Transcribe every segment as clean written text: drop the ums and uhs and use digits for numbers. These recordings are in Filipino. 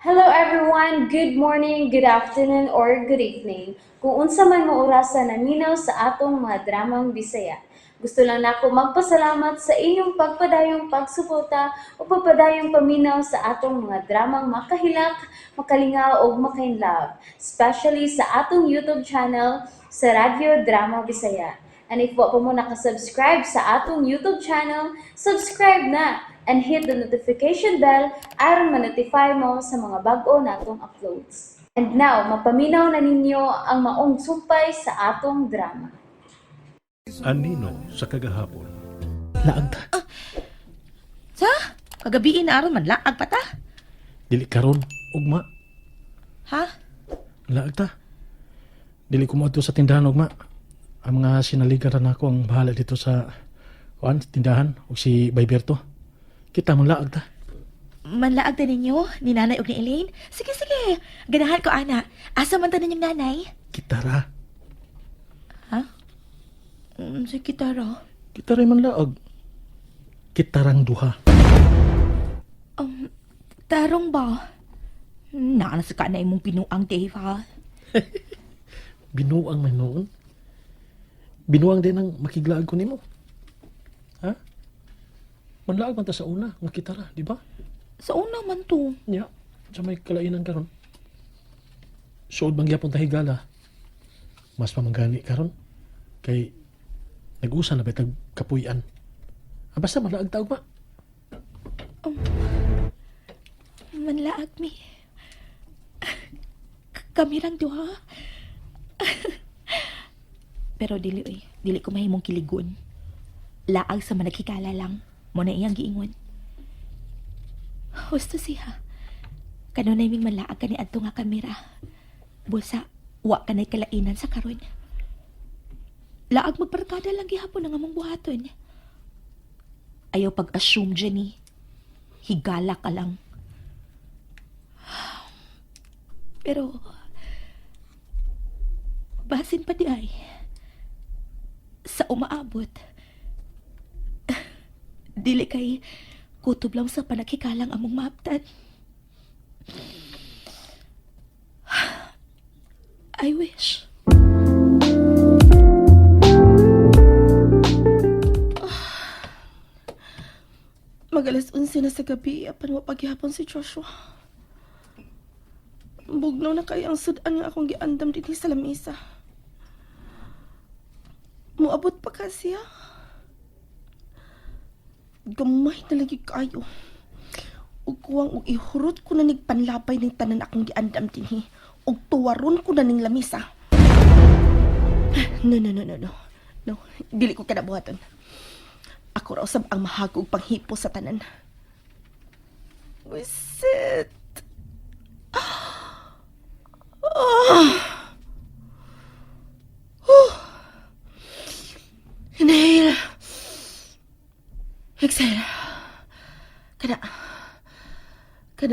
Hello everyone, good morning, good afternoon, or good evening. Kung unsa man mo orasan naminaw sa atong mga dramang Bisaya. Gusto lang nako magpasalamat sa inyong pagpadayong pagsuporta o pagpadayong paminaw sa atong mga dramang makahilak, makalingaw o makainlove, especially sa atong YouTube channel sa Radyo Drama Bisaya. And if wa pa mo nakasubscribe sa atong YouTube channel, subscribe na and hit the notification bell aron ma-notify mo sa mga bag-o natong uploads. And now, mapaminaw na ninyo ang maong sumpay sa atong drama. Anino sa kagahapon. Laag ta. Sa? Kagabiin na aron man laag pa ta? Dili karon ugma. Ha? Laag ta. Dili ko moadto sa tindahan ugma. Ang mga sinaligaran ako ang bahala dito sa tindahan o si Bayberto. Kita mo laag ta. Manlaag din ninyo ni nanay ug ni Elaine? Sige, sige. Ganahan ko, ana. Asa man ta ninyong nanay? Kita ra. Ha? Si Kitara. Kita rin man laag. Kita rang duha. Tarong ba? Naanas ka na imong pinuang, Dave, ha? Binuang man noon. Binuang din ang makiglaag ko nimo. Ha? Manlaag man ta sa una, nga kita ra, di ba? Sa una man to. Nya, sa may kalainan karon. Suod bang gyapon ta higala. Mas pamanggani karon kay nag-usa na betag kapuy-an. Basta malaag taog ba? Manlaag mi. Kami lang duha. Pero dili ko mahimong kiligon. Laag sa managkikala lang. Mo na iyang giingon. Husto siya. Kanunay ming manlaag ka ni adto nga kamera. Busa, wa ka na'y kalainan sa karon. Laag magbarkada lang gihapon ang among buhaton. Ayaw pag-assume, Jenny. Higala ka lang. Pero, basin pa di ay. Sa umaabot. Dili kay kutob lang sa panakikalang among maabtan. I wish. Mag-alas 11 na sa gabi, apan mapaghihapon si Joshua. Bugnaw na kay ang sudan nga akong giandam dito sa lamesa. Muabot pa ka siya. Gamay na lagi kayo. Ug kuwang ug ihurot ko na nig panlapay ning tanan akong giandam dinhi. Ug tuwaron ko na ning lamisa. No. No, dili ko kinabuhaton. Ako raw sab ang mahagog panghipo sa tanan. Wisit. Inhale. Exhale. Kana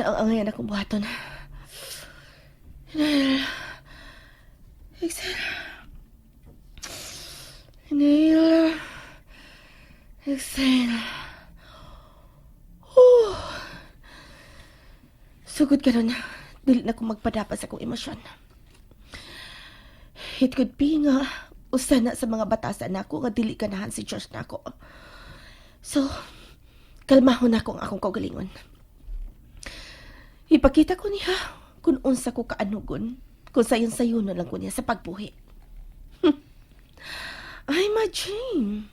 ang angayan akong buhaton. Inhale. Exhale. Inhale. Exhale. Sugod ka ron. Dili na ko magpadapas akong emosyon. It could be nga usa na sa mga batasan nako nga dili ganahan si Josh nako. So, kalmahon na akong akong kaugalingon. Ipakita ko niya kung unsa ko kaanugon, kung sayon-sayon na lang ko niya sa pagbuhi. I'm a dream.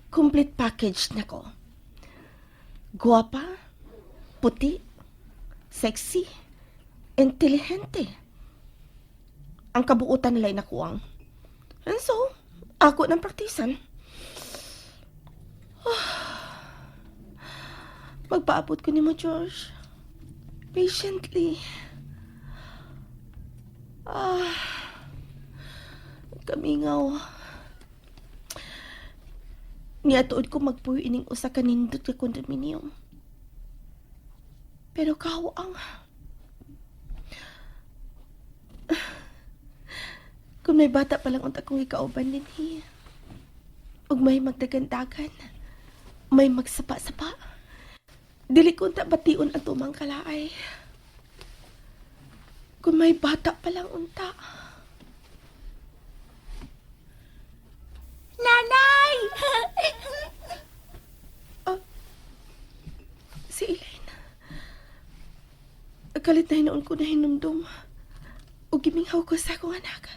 Complete package na ko. Guwapa, puti, sexy, intelihente. Ang kabuutan nila'y nakuwang. And so, ako ng praktisan. Magpaabot ko ni mo, George. Patiently. Kamingaw. Niatuod ko magpuyo ining usa ka nindot ka kondominium. Pero kawang. Kung may bata pa lang unta kong ikauban din hiya. Ug may magdagandagan. May magsapa-sapa. Dili ko unta bation ang tumang kalaay. Kung may bata palang unta. Nanay! Si Elaine. Kalit na hinoon ko na hinumdum. O giminghaw ko sa akong anak.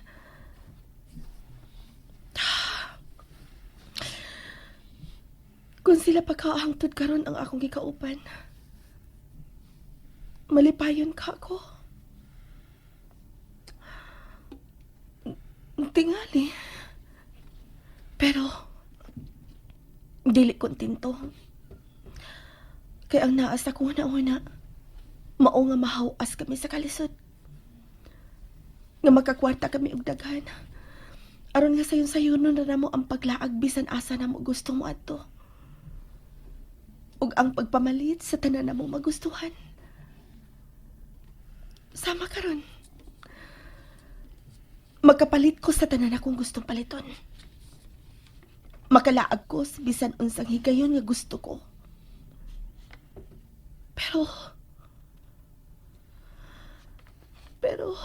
Kung sila pagkahangtod karon ang akong gikaupan, malipayon ka ako. Tingali. Pero, dili kontento. Kaya ang naas ako una-una, mao nga mahawas kami sa kalisod. Nga makakwarta kami og daghan. Aron nga sayon-sayonon na namo ang paglaag bisan asa namo gusto mo adto. Ug ang pagpamalit sa tanan namo magustuhan. Sama karon. Magkapalit ko sa tanan akong gustong paliton. Makalaag ko sa bisan unsang higayon nga gusto ko. Pero,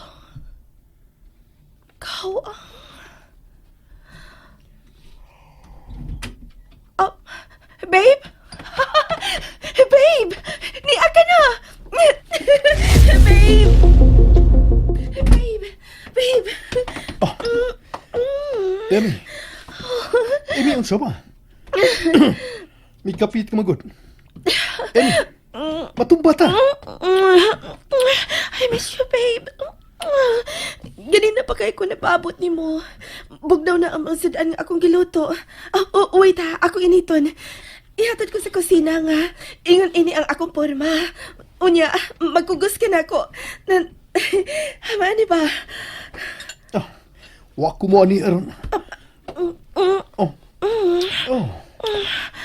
kau ang... Oh, babe? Babe! Niya ka na! Babe! Babe! Oh. Emi, unsa ba? May kapit ka magod. Emi, matumba ta. I miss you, babe. Ganina pa kay ko napaabot ni mo. Bugnaw na ang sudan nga akong giluto. Wait ha, ako initon. Ihatod ko sa kusina nga. Ingon ini ang akong porma. Unya, magkugos ka na ako. Hamani ba? Wa ko mo ani aron.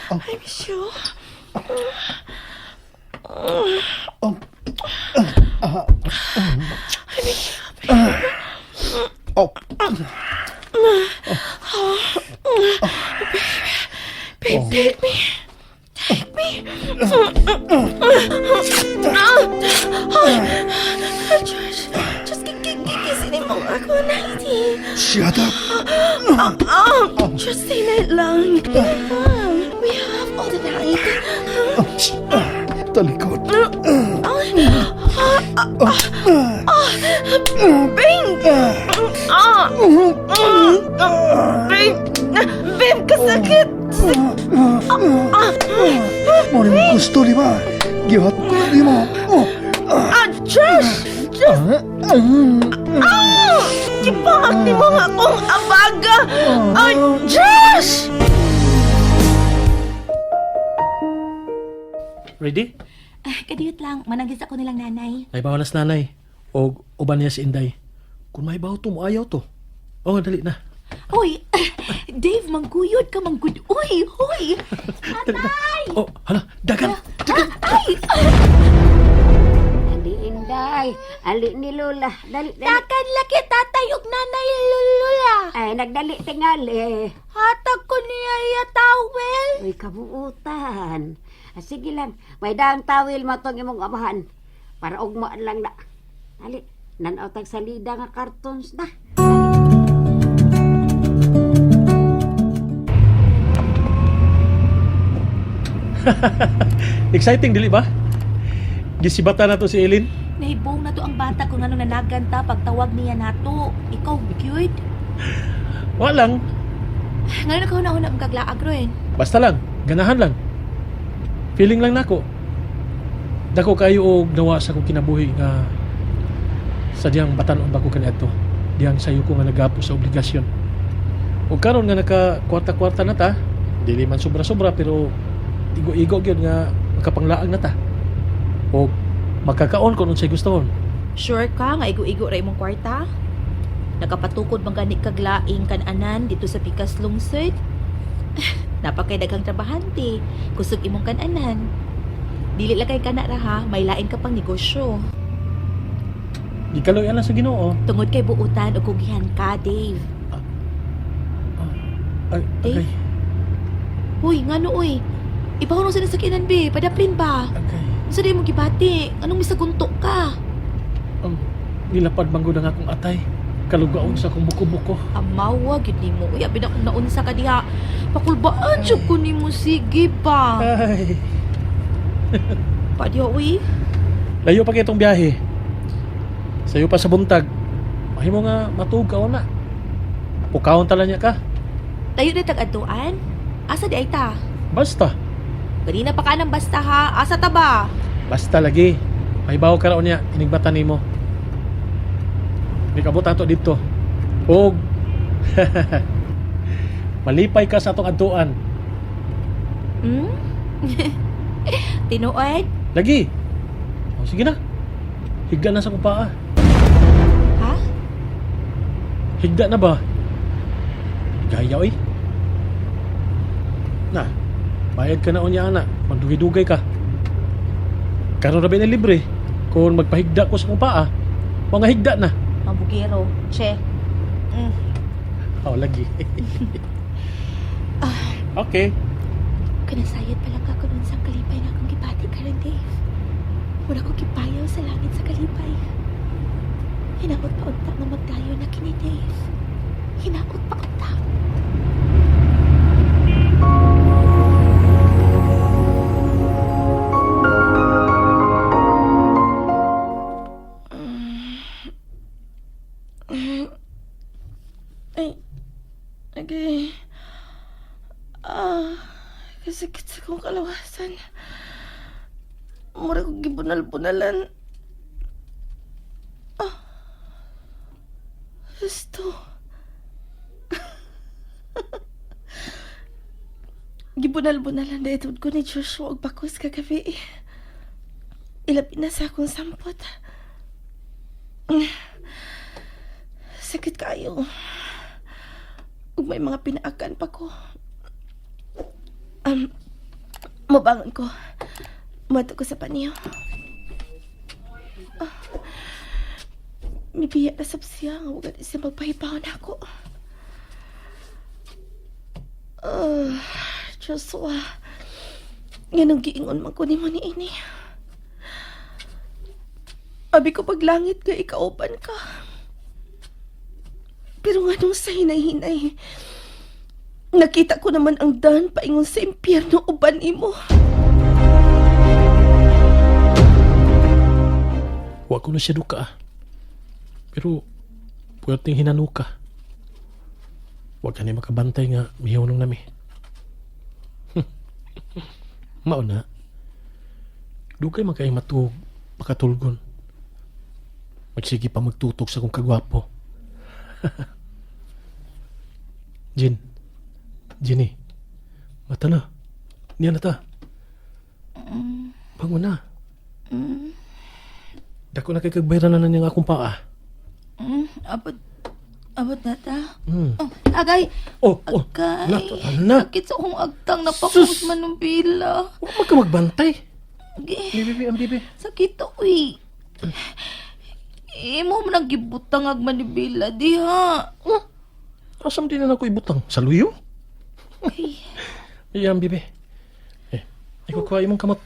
I miss you. Babe, take me. Take me. Just kikisinin mo ako, Nighty. Shut up. Just say night lang. We have all the night. Talikod. Babe, kasakit. Mo ni gusto di ba? Gihat ko di mo. Josh! Gipahat ni mo nga akong abaga. Josh! Ready? Kadiyot lang, managis ako nilang nanay. Ay bawalas nanay. O uban niya si Inday. Kung may baho to, mo ayaw to. O nga, dali na. Hoy, Dave, mangguyod ka, manggud. Uy, hoy! Nanay! Oh, hala, dagan! Ay! Ali Inday, ali ni Lola. Dali. Takan laki tatayog nanay lulula. Ay, nagdali tingali. Hatag ko niya iya towel. Uy, kabuutan. Sige lang, may daang tawil matong imong amahan. Para ugmaan lang na. Ali, nanaw tag salida nga cartoons na. Exciting, dili ba? Gisibata na to si Eileen. Nahibong na to ang bata kung ano nanaganta pagtawag niya nato. Ikaw, cute. Walang. Ngayon ako na ang kaglaag ron. Basta lang, ganahan lang. Feeling lang nako. Dako kayo og nawa sa kong kinabuhi nga sadyang batanon ba ko kaniadto. Diyang sayo ko nga nagapo sa obligasyon. O karon nga naka kwarta-kwarta na ta, dili man sobra-sobra pero igo-igo gyud nga makapanglaag na ta. O magkakaon kung unsay gustohon. Sure ka nga igo-igo ra imong kwarta? Nakapatukod bang gani kaglaing kananan dito sa Pikas Lungsod? Napakay daghang trabahante, kusog imong kananan. Dili lang kay kana ra ha, may lain ka pang negosyo. Gikaloy ana sa Ginoo. Tungod kay buutan o kugihan ka, Dave. Ay, okay. Uy, ngano uy? Ipahunong sa nasakinan, be. Padaplin ba? Okay. Sa di mo gibati, anong misaguntok ka? Nilapad manggod ang akong atay. Kalugaon sa akong buko-buko. Amawa, gid nimo. Uy, abi na kung naunsa ka diha. Pakulbaan siya ko nimo. Sige pa. Ay, Pa diha, uy. layo pa kitong biyahe. Sayo pa sa buntag. Mahimo nga matug ka na. Pukawon tala niya ka. Layo na tag-aduan. Asa di ay ta? Basta. Ganina pa ka ng basta ha. Asa ta ba? Basta lagi. Mahibaw ka raon niya. Inigbatan nimo. May kabot ato dito. Og malipay ka sa atong adtuan. Hmm? Tinuod? Lagi. O sige na. Higda na sa kupaa. Ha? Higda na ba? Gaya oy. Na. Bayad ka na unya ana. Magdugay-dugay ka. Karon ra ba na libre? Kung magpahigda ko sa kupaa, mga higda na. Mabugero. Che. Oh, lagi. Okay. Kanasayad pa lang ako dun sa kalipay na akong gipati karon, Dave. Wala ko gipayaw sa langit sa kalipay. Hinakot pa unta nga magdayo na kini, Dave. Hinakot pa unta. Ay, okay. Kasakit sa kong kalawasan. Mura kong gibunal-bunalan. Gusto. Gibunal-bunalan na itod ko ni Joshua og bakos kagabi. Ilabi na sa akong sampot. Sakit kayo. Ug may mga pinaakan pa ko. Mabangon ko. Mato ko sa panyo. Mibiya na sab siya nga wag siya magpahibawon ako. Joshua. Ganong giingon man ko nimo ni ini. Abi ko paglangit nga ikauban ka. Pero nga nung sa hinay-hinay, nakita ko naman ang daan paingon sa impyerno uban imo. Wa ko na siya duka. Pero, puwerteng hinanuka. Huwag ka niya makabantay nga mihaw nung nami. Mauna, dugay man kayo matug, makatulgon. Magsige pa magtutok sa kong kagwapo. Jenny, mata na. Niyan na ta. Bangon na. Dako na kay kagbayran na niyang akong paa. Abot na ta. Oh, Agay! na. Sakit sa akong agtang napakos manumbila. Huwag ka magbantay. Bibi, ang bibi. Sakit to, uy. Imo mo nang gibutang ag manibila, diha. Asam din na ako ibutang. Sa luyo? Ay, Iyan, bibi. Ikukuha imong kamot.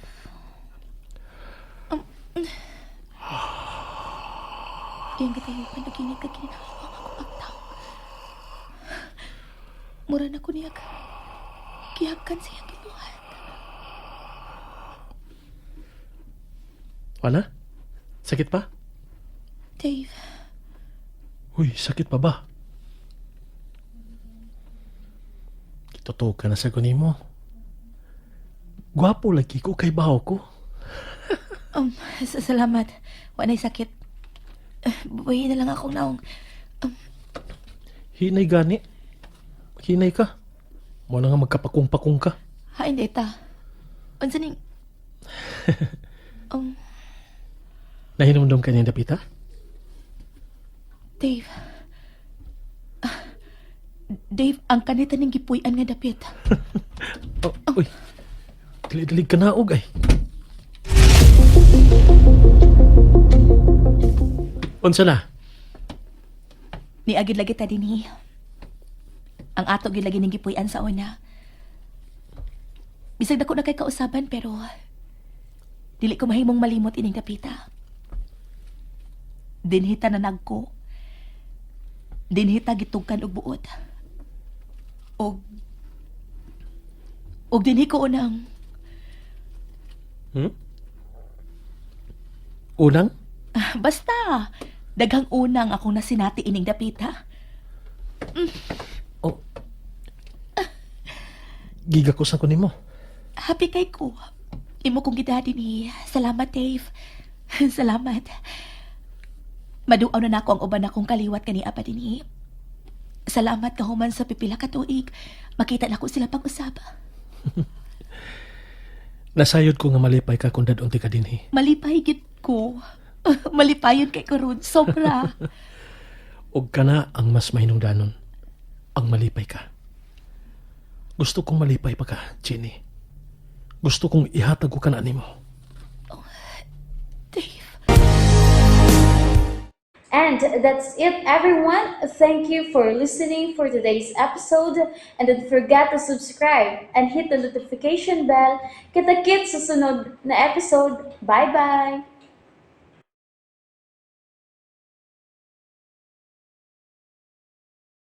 yung katayo ka naginig ka ginawang ako agtang. Mura na ko niyag. Kiyakan siya ginuhan. Wala? Sakit pa? Dave, Uy, sakit pa ba? Totoo ka na sa kunin mo. Gwapo lagi ko kay baho ko. salamat. Wanay sakit. Buhay na lang akong naong. Hinay gani. Hinay ka. Wala nga magkapakong-pakong ka. Ha, hindi ta. Unsa ning... Nahinumdum ka niya dapita? Dave. Dave, ang kanita ning gipuy-an nga dapit. Uy, dali-dalig ka na og ay. Unsa na? Niagid lagi ta dinhi. Ang ato gid lagi ning gipuy-an sa una. Bisag dako na kay kausaban pero dili ko mahimong malimot ining dapita. dinhita na nagko. Dinhita gitugkan og buot. Og dinhi ko unang Unang? basta daghang unang akong nasinati ining dapita. O, gigakusan ko nimo. Happy kay ko. Imo kong gidadi ni. Salamat, Dave. Salamat. Maduaw na nako ang uban akong kaliwat kani apa dinhi. Salamat ka human sa pipila ka tuig. Makita na ko sila pag-usab. Nasayod ko nga malipay ka kung dadong ti ka dinhi. Malipay gid ko. Malipayon kay karon sobra. Og kana ang mas mahinungdanon. Ang malipay ka. Gusto kong malipay pa ka, Jenny. Gusto kong ihatag ko ka na nimo. Dave. And that's it, everyone. Thank you for listening for today's episode. And don't forget to subscribe and hit the notification bell. Kita-kits sa sunod na episode. Bye-bye!